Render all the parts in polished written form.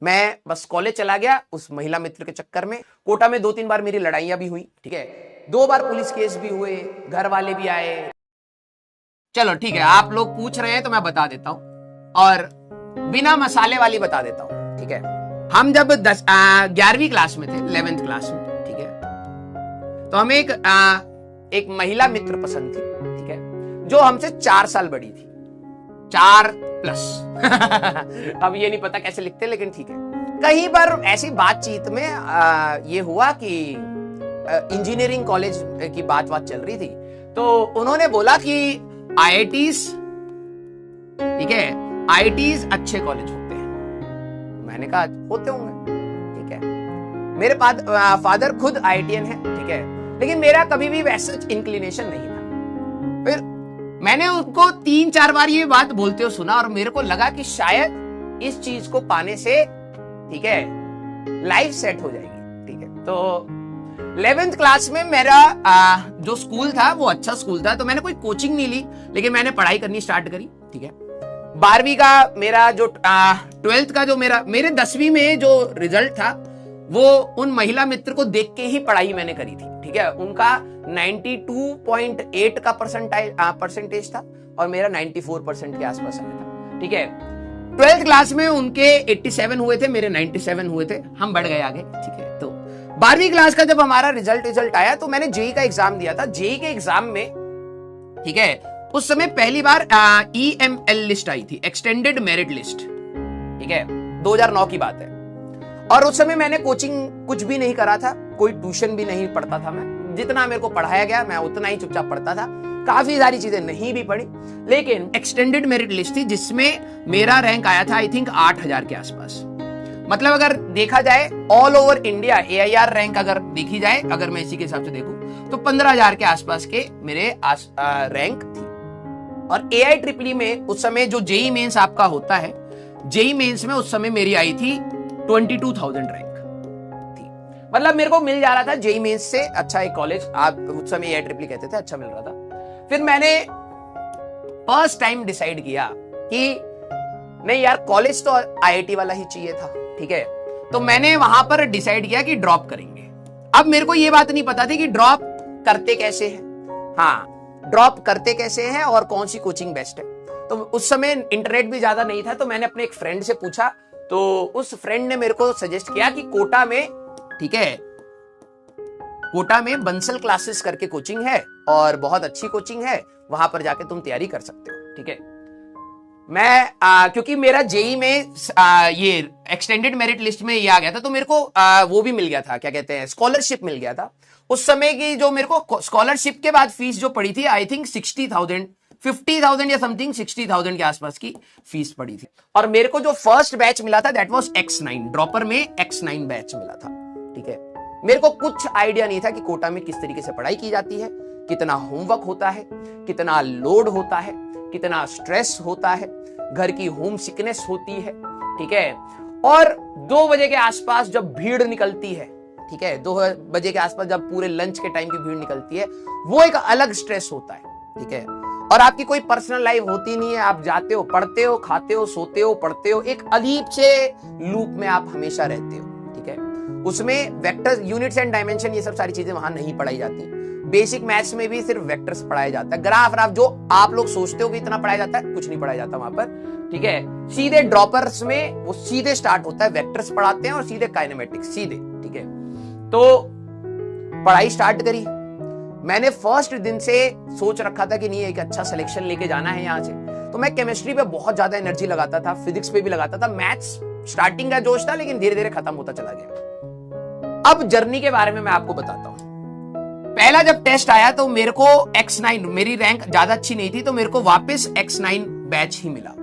मैं बस कॉलेज चला गया उस महिला मित्र के चक्कर में। कोटा में 2-3 बार मेरी लड़ाइयां भी हुई, ठीक है, 2 बार पुलिस केस भी हुए, घर वाले भी आए। चलो ठीक है, आप लोग पूछ रहे हैं तो मैं बता देता हूं, और बिना मसाले वाली बता देता हूं, ठीक है। हम जब 11वीं क्लास में थे, 11th क्लास में, ठीक है, तो हमें एक महिला मित्र पसंद थी, ठीक है, जो हमसे 4 साल बड़ी थी, 4+। अब ये नहीं पता कैसे लिखते, लेकिन ठीक है। कहीं पर ऐसी बातचीत में ये हुआ कि इंजीनियरिंग कॉलेज की बात चल रही थी, तो उन्होंने बोला कि IITs, ठीक है, IITs अच्छे कॉलेज होते हैं। मैंने कहा होते होंगे, ठीक है। मेरे फादर खुद IITian है, ठीक है, लेकिन मेरा कभी भी वैसा इंक्लिनेशन नहीं था। फिर मैंने उनको 3-4 बार ये बात बोलते हुए सुना, और मेरे को लगा कि शायद इस चीज को पाने से, ठीक है, लाइफ सेट हो जाएगी, ठीक है। तो 11th क्लास में मेरा जो स्कूल था वो अच्छा स्कूल था, तो मैंने कोई कोचिंग नहीं ली, लेकिन मैंने पढ़ाई करनी स्टार्ट करी, ठीक है। 12वीं का मेरा जो 12th का जो मेरे 10वीं में जो रिजल्ट था, वो उन महिला मित्र को देख के ही पढ़ाई मैंने करी थी, ठीक है। उनका 92.8 का परसेंटेज था, और मेरा 94% के आसपास आया था, ठीक है। 12th क्लास में उनके 87 हुए थे, मेरे 97 हुए थे, हम बढ़ गए आगे, ठीक है। तो 12वीं क्लास का जब हमारा रिजल्ट आया, तो मैंने जेई का एग्जाम दिया था। जेई के एग्जाम में, ठीक है, उस समय पहली बार EML लिस्ट आई थी, एक्सटेंडेड मेरिट लिस्ट, ठीक है, 2009 की बात है। और उस समय मैंने कोचिंग कुछ भी नहीं करा था, कोई ट्यूशन भी नहीं पढ़ता था मैं, जितना मेरे को पढ़ाया गया मैं उतना ही चुपचाप पढ़ता था, काफी सारी चीजें नहीं भी पढ़ी। लेकिन एक्सटेंडेड मेरिट लिस्ट थी, जिसमें मेरा रैंक आया था आई थिंक 8000 के आसपास। मतलब अगर देखा जाए all over India AIR rank अगर देखी जाए, अगर मैं इसी के हिसाब से देखूं, तो 15,000 के आसपास के मेरे रैंक थी। और AIEEE में उस समय जो जेई मेंस आपका होता है, जेई मेंस में उस समय मेरी आई थी 22,000 रैंक थी। मतलब मेरे को मिल जा रहा था जेई मेंस से अच्छा एक कॉलेज, आप उस समय AIEEE कहते थे, अच्छा मिल रहा था। फिर मैंने फर्स्ट टाइम डिसाइड किया कि नहीं यार, कॉलेज तो IIT वाला ही चाहिए था, ठीक है। तो मैंने वहां पर डिसाइड किया कि ड्रॉप करेंगे। अब मेरे को यह बात नहीं पता थी कि ड्रॉप करते कैसे हैं, हाँ, ड्रॉप करते कैसे हैं और कौन सी कोचिंग बेस्ट है। तो उस समय इंटरनेट भी ज्यादा नहीं था, तो मैंने अपने एक फ्रेंड से पूछा, तो उस फ्रेंड ने मेरे को सजेस्ट किया कि कोटा में, ठीक है, कोटा में बंसल क्लासेस करके कोचिंग है, और बहुत अच्छी कोचिंग है, वहां पर जाके तुम तैयारी कर सकते हो, ठीक है। मैं क्योंकि मेरा जेई में ये एक्सटेंडेड मेरिट लिस्ट में ये आ गया था, तो मेरे को वो भी मिल गया था, क्या कहते हैं, स्कॉलरशिप मिल गया था। उस समय की जो मेरे को स्कॉलरशिप के बाद फीस जो पड़ी थी, आई थिंक 60,000, 50,000 या समथिंग 60,000 के आसपास की फीस पड़ी थी। और मेरे को जो फर्स्ट बैच मिला था, दैट वाज X9, ड्रॉपर में X9 बैच मिला था, ठीक है। मेरे को कुछ आइडिया नहीं था कि कोटा में किस तरीके से पढ़ाई की जाती है, कितना होमवर्क होता है, कितना लोड होता है, कितना स्ट्रेस होता है, घर की होम सिकनेस होती है, ठीक है। और 2 बजे के आसपास जब भीड़ निकलती है, ठीक है, 2 बजे के आसपास जब पूरे लंच के टाइम की भीड़ निकलती है, वो एक अलग स्ट्रेस होता है, ठीक है। और आपकी कोई पर्सनल लाइफ होती नहीं है, आप जाते हो, पढ़ते हो, खाते हो, सोते हो, पढ़ते हो, एक अजीब से लूप में आप हमेशा रहते हो, ठीक है। उसमें वेक्टर्स, यूनिट्स एंड डायमेंशन, ये सब सारी चीजें वहां नहीं पढ़ाई जाती। बेसिक मैथ्स में भी सिर्फ वेक्टर्स पढ़ाया जाता है, ग्राफ जो आप लोग सोचते हो कि इतना पढ़ाया जाता है, कुछ नहीं पढ़ाया जाता वहां पर, ठीक है। सीधे ड्रॉपर्स में वो सीधे स्टार्ट होता है, वेक्टर्स पढ़ाते हैं और सीधे काइनेमेटिक्स, सीधे, ठीक है। तो पढ़ाई स्टार्ट करी। मैंने फर्स्ट दिन से सोच रखा था कि नहीं, एक अच्छा सिलेक्शन लेके जाना है यहां से। तो मैं केमिस्ट्री पे बहुत ज्यादा एनर्जी लगाता था, फिजिक्स पे भी लगाता था। मैथ्स स्टार्टिंग का जोश था, लेकिन धीरे धीरे खत्म होता चला गया। अब जर्नी के बारे में मैं आपको बताता हूं। पहला जब टेस्ट आया तो मेरे को X9, मेरी रैंक ज्यादा अच्छी नहीं थी, तो मेरे को वापस X9 बैच ही मिला।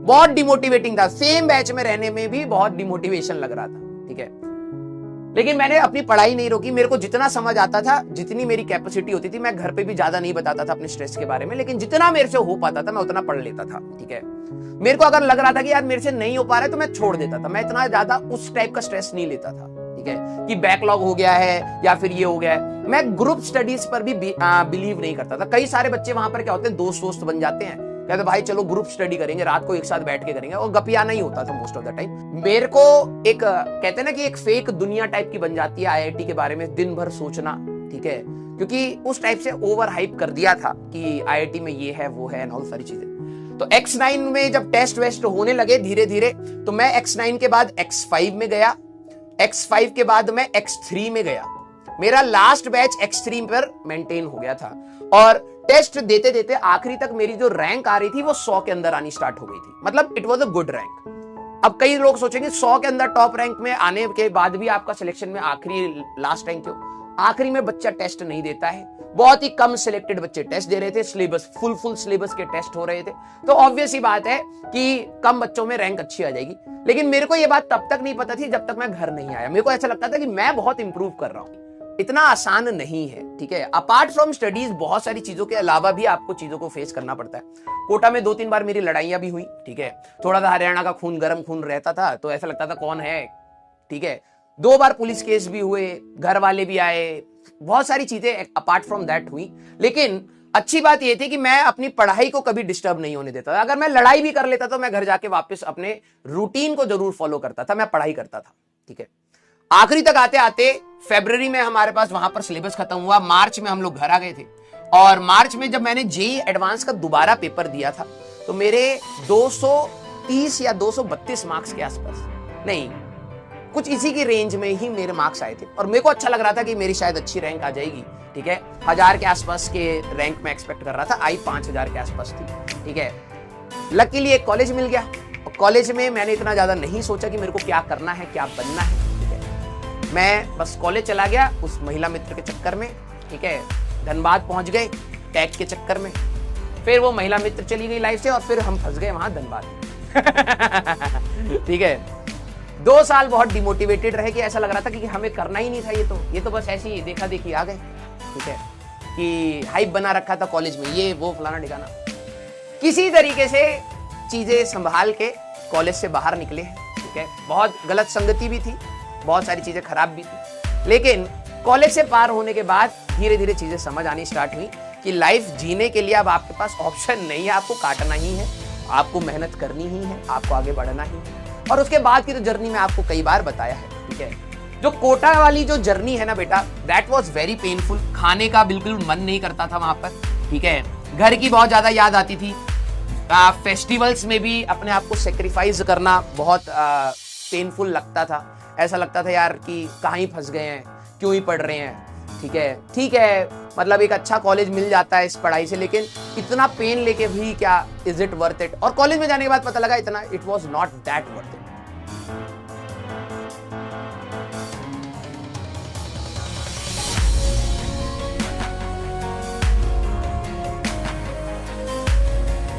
बहुत डिमोटिवेटिंग था, सेम बैच में रहने में भी बहुत डिमोटिवेशन लग रहा था, ठीक है। लेकिन मैंने अपनी पढ़ाई नहीं रोकी। मेरे को जितना समझ आता था, जितनी मेरी कैपेसिटी होती थी, मैं घर पे भी ज्यादा नहीं बताता था अपने स्ट्रेस के बारे में, लेकिन जितना मेरे से हो पाता था मैं उतना पढ़ लेता था, ठीक है। मेरे को अगर लग रहा था कि यार मेरे से नहीं हो पा रहा है, तो मैं छोड़ देता था। मैं इतना ज्यादा उस टाइप का स्ट्रेस नहीं लेता था, ठीक है, कि बैकलॉग हो गया है या फिर ये हो गया है। मैं ग्रुप स्टडीज पर भी बिलीव नहीं करता था। कई सारे बच्चे वहां पर क्या होते हैं, दोस्त बन जाते हैं, कहते भाई चलो ग्रुप स्टडी करेंगे, रात को एक साथ बैठ के करेंगे, और गपियाना ही होता था मोस्ट ऑफ द टाइम। मेरे को एक कहते हैं ना कि एक फेक दुनिया टाइप की बन जाती है आईआईटी के बारे में दिन भर सोचना, ठीक है, क्योंकि उस टाइप से ओवर हाइप कर दिया था कि आईआईटी में ये है वो है एंड ऑल सारी चीजें। तो X9 में जब टेस्ट वेस्ट होने लगे धीरे धीरे, तो मैं X9 के बाद X5 में गया, X5 के बाद मैं X3 में गया। मेरा लास्ट बैच X3 पर मेंटेन हो गया था, और टेस्ट देते देते आखिरी तक मेरी जो रैंक आ रही थी वो 100 के अंदर आनी स्टार्ट हो गई थी। मतलब it was a good rank. अब कई लोग सोचेंगे 100 के अंदर टॉप रैंक में आने के बाद भी आपका सिलेक्शन में आखिरी लास्ट रैंक क्यों? आखिरी में बच्चा टेस्ट नहीं देता है, बहुत ही कम सिलेक्टेड बच्चे टेस्ट दे रहे थे, सिलेबस फुल सिलेबस के टेस्ट हो रहे थे, तो ऑब्वियस ही बात है कि कम बच्चों में रैंक अच्छी आ जाएगी। लेकिन मेरे को यह बात तब तक नहीं पता थी जब तक मैं घर नहीं आया। मेरे को ऐसा लगता था कि मैं बहुत इंप्रूव कर रहा हूं, इतना आसान नहीं है, ठीक है। अपार्ट फ्रॉम स्टडीज बहुत सारी चीजों के अलावा भी आपको चीजों को फेस करना पड़ता है। कोटा में 2-3 बार मेरी लड़ाइयां भी हुई, ठीक है, थोड़ा सा हरियाणा का खून गर्म खून रहता था, तो ऐसा लगता था कौन है, ठीक है। 2 बार पुलिस केस भी हुए, घर वाले भी आए, बहुत सारी चीजें अपार्ट फ्रॉम दैट हुई। लेकिन अच्छी बात यह थी कि मैं अपनी पढ़ाई को कभी डिस्टर्ब नहीं होने देता था। अगर मैं लड़ाई भी कर लेता तो मैं घर जाके वापस अपने रूटीन को जरूर फॉलो करता था, मैं पढ़ाई करता था, ठीक है। आखिरी तक आते आते फरवरी में हमारे पास वहां पर सिलेबस खत्म हुआ, मार्च में हम लोग घर आ गए थे, और मार्च में जब मैंने जेईई एडवांस का दोबारा पेपर दिया था तो मेरे 230 या 232 मार्क्स के आसपास, नहीं कुछ इसी की रेंज में ही मेरे मार्क्स आए थे, और मेरे को अच्छा लग रहा था कि मेरी शायद अच्छी रैंक आ जाएगी, ठीक है। 1000 के आसपास के रैंक में एक्सपेक्ट कर रहा था, आई 5000 के आसपास थी, ठीक है। लकीली एक कॉलेज मिल गया, और कॉलेज में मैंने इतना ज्यादा नहीं सोचा कि मेरे को क्या करना है क्या बनना है, ठीक है। मैं बस कॉलेज चला गया उस महिला मित्र के चक्कर में, ठीक है। धनबाद पहुंच गए टैग के चक्कर में, फिर वो महिला मित्र चली गई लाइफ से, और फिर हम फंस गए वहां धनबाद ठीक है। 2 साल बहुत डिमोटिवेटेड रहे कि ऐसा लग रहा था कि हमें करना ही नहीं था, ये तो बस ऐसे ही देखा देखी आ गए, ठीक है, कि हाइप बना रखा था कॉलेज में, ये वो फलाना ठिकाना। किसी तरीके से चीजें संभाल के कॉलेज से बाहर निकले हैं, ठीक है। बहुत गलत संगति भी थी, बहुत सारी चीजें खराब भी थी, लेकिन कॉलेज से पार होने के बाद धीरे धीरे चीजें समझ आनी स्टार्ट हुई कि लाइफ जीने के लिए अब आपके पास ऑप्शन नहीं है, आपको काटना ही है, आपको मेहनत करनी ही है, आपको आगे बढ़ना ही है। और उसके बाद की तो जर्नी में आपको कई बार बताया है, ठीक है। जो कोटा वाली जो जर्नी है ना बेटा, दैट वाज वेरी पेनफुल। खाने का बिल्कुल मन नहीं करता था वहां पर, ठीक है। घर की बहुत ज्यादा याद आती थी। फेस्टिवल्स में भी अपने आप को सेक्रीफाइस करना बहुत पेनफुल लगता था। ऐसा लगता था यार कि कहाँ ही फंस गए हैं, क्यों ही पढ़ रहे हैं, ठीक है, मतलब एक अच्छा कॉलेज मिल जाता है इस पढ़ाई से, लेकिन इतना पेन लेके भी क्या, इज इट वर्थ इट? और कॉलेज में जाने के बाद पता लगा इतना it was not that worth it.